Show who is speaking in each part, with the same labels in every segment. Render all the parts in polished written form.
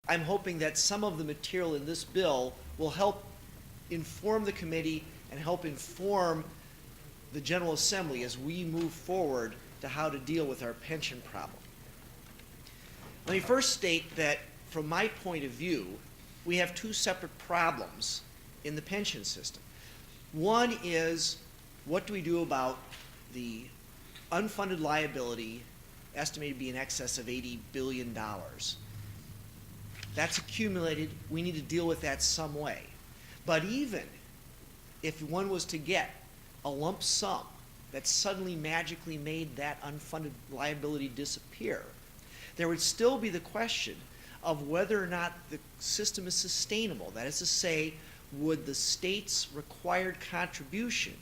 Speaker 1: I'm hoping that some of the material in this bill will help inform the committee and help inform the General Assembly as we move forward to how to deal with our pension problem. Let me first state that from my point of view, we have two separate problems in the pension system. One is, what do we do about the unfunded liability estimated to be in excess of $80 billion? That's accumulated. We need to deal with that some way. But even if one was to get a lump sum that suddenly magically made that unfunded liability disappear, there would still be the question of whether or not the system is sustainable. That is to say, would the state's required contribution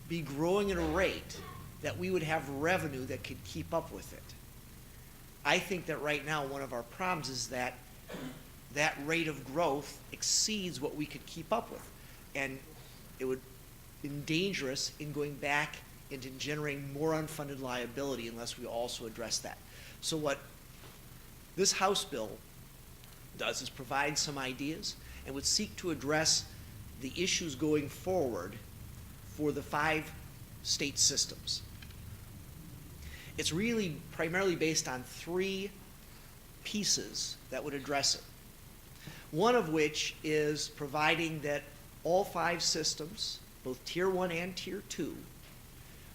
Speaker 1: be growing at a rate that we would have revenue that could keep up with it? I think that right now one of our problems is that that rate of growth exceeds what we could keep up with. And it would be dangerous in going back into generating more unfunded liability unless we also address that. So what this House bill does is provide some ideas and would seek to address the issues going forward for the 5 state systems. It's really primarily based on 3 pieces that would address it. One of which is providing that all 5 systems, both Tier 1 and Tier 2,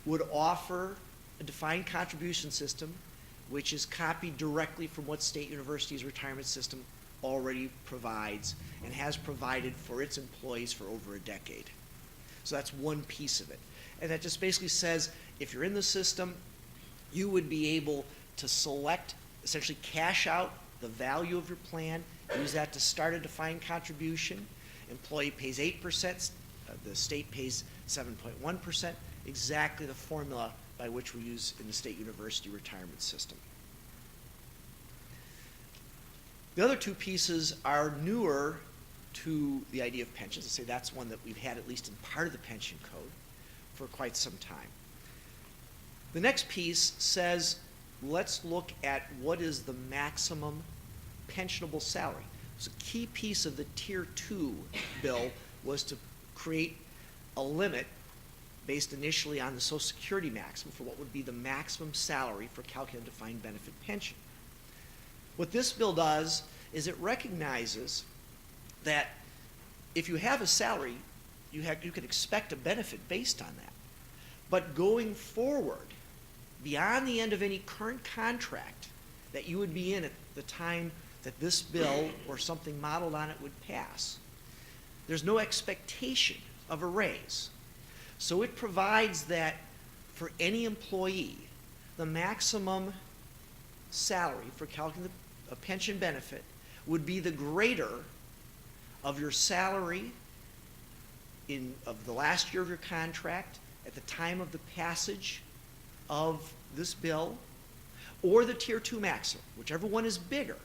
Speaker 1: would offer a defined contribution system which is copied directly from what State University's retirement system already provides and has provided for its employees for over a decade. So that's one piece of it. And that just basically says if you're in the system, you would be able to select, essentially cash out the value of your plan, use that to start a defined contribution. Employee pays 8%, the state pays 7.1%, exactly the formula by which we use in the State University retirement system. The other 2 pieces are newer to the idea of pensions. I say that's one that we've had at least in part of the pension code for quite some time. The next piece says, let's look at what is the maximum pensionable salary. So a key piece of the Tier 2 bill was to create a limit based initially on the Social Security maximum for what would be the maximum salary for calculating a defined benefit pension. What this bill does is it recognizes that if you have a salary, you can expect a benefit based on that. But going forward, beyond the end of any current contract that you would be in at the time that this bill or something modeled on it would pass, there's no expectation of a raise. So it provides that for any employee, the maximum salary for calculating a pension benefit would be the greater of your salary of the last year of your contract at the time of the passage of this bill, or the Tier 2 maximum, whichever one is bigger.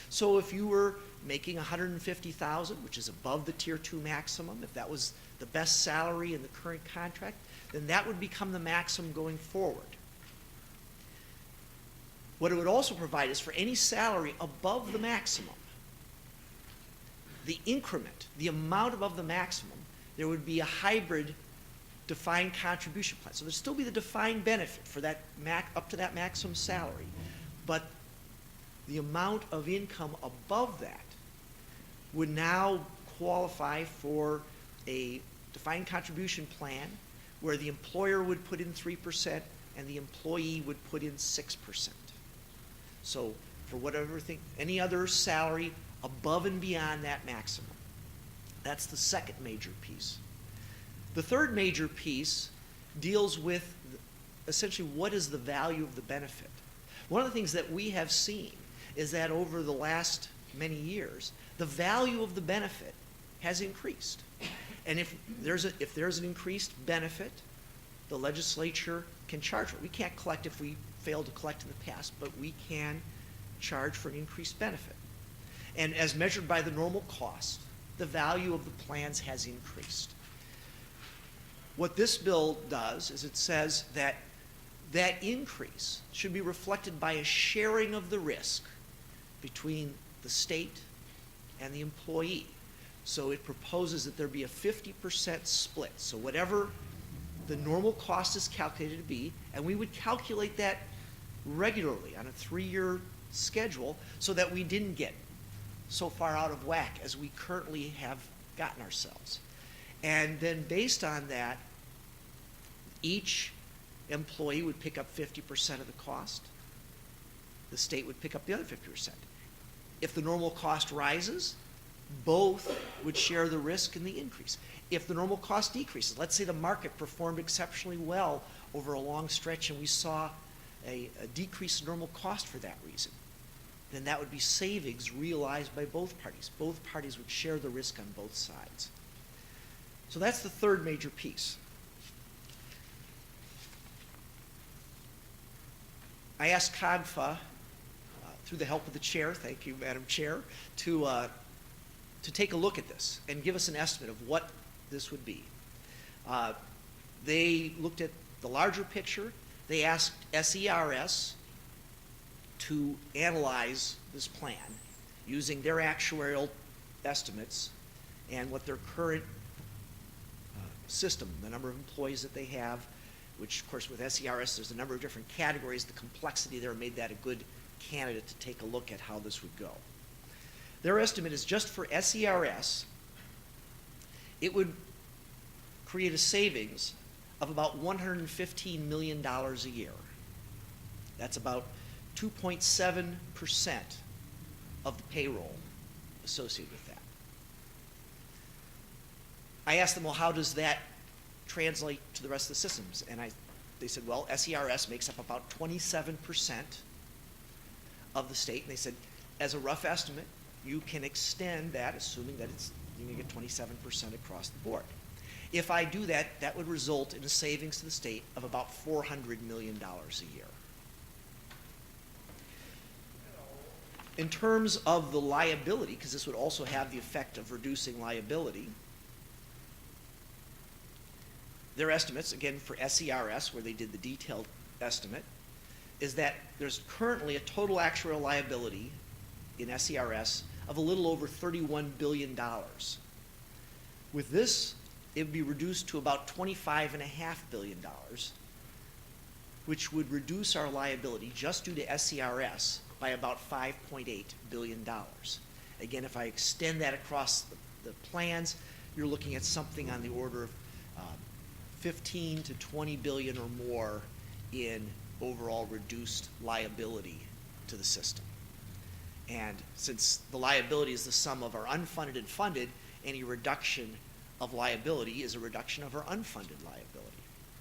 Speaker 1: So if you were making $150,000, which is above the Tier 2 maximum, if that was the best salary in the current contract, then that would become the maximum going forward. What it would also provide is for any salary above the maximum, the increment, the amount above the maximum, there would be a hybrid defined contribution plan. So there'd still be the defined benefit for that up to that maximum salary, but the amount of income above that would now qualify for a defined contribution plan where the employer would put in 3% and the employee would put in 6%. So for whatever thing, any other salary above and beyond that maximum. That's the second major piece. The third major piece deals with essentially what is the value of the benefit. One of the things that we have seen is that over the last many years, the value of the benefit has increased. And if there's an increased benefit, the legislature can charge for it. We can't collect if we failed to collect in the past, but we can charge for an increased benefit. And as measured by the normal cost, the value of the plans has increased. What this bill does is it says that that increase should be reflected by a sharing of the risk between the state and the employee. So it proposes that there be a 50% split. So whatever the normal cost is calculated to be, and we would calculate that regularly on a 3-year schedule so that we didn't get so far out of whack as we currently have gotten ourselves. And then based on that, each employee would pick up 50% of the cost. The state would pick up the other 50%. If the normal cost rises, both would share the risk in the increase. If the normal cost decreases, let's say the market performed exceptionally well over a long stretch and we saw a decrease in normal cost for that reason, then that would be savings realized by both parties. Both parties would share the risk on both sides. So that's the third major piece. I asked COGFA, through the help of the chair, thank you, Madam Chair, to take a look at this and give us an estimate of what this would be. They looked at the larger picture. They asked SERS to analyze this plan using their actuarial estimates and what their current system, the number of employees that they have, which of course with SERS there's a number of different categories. The complexity there made that a good candidate to take a look at how this would go. Their estimate is just for SERS, it would create a savings of about $115 million a year. That's about 2.7% of the payroll associated with that. I asked them, well, how does that translate to the rest of the systems? And they said, well, SERS makes up about 27% of the state. And they said, as a rough estimate, you can extend that, assuming that you're going to get 27% across the board. If I do that, that would result in a savings to the state of about $400 million a year. In terms of the liability, because this would also have the effect of reducing liability, their estimates, again for SERS, where they did the detailed estimate, is that there's currently a total actuarial liability in SERS of a little over $31 billion. With this, it would be reduced to about $25.5 billion, which would reduce our liability just due to SERS by about $5.8 billion. Again, if I extend that across the plans, you're looking at something on the order of 15 to 20 billion or more in overall reduced liability to the system. And since the liability is the sum of our unfunded and funded, any reduction of liability is a reduction of our unfunded liability.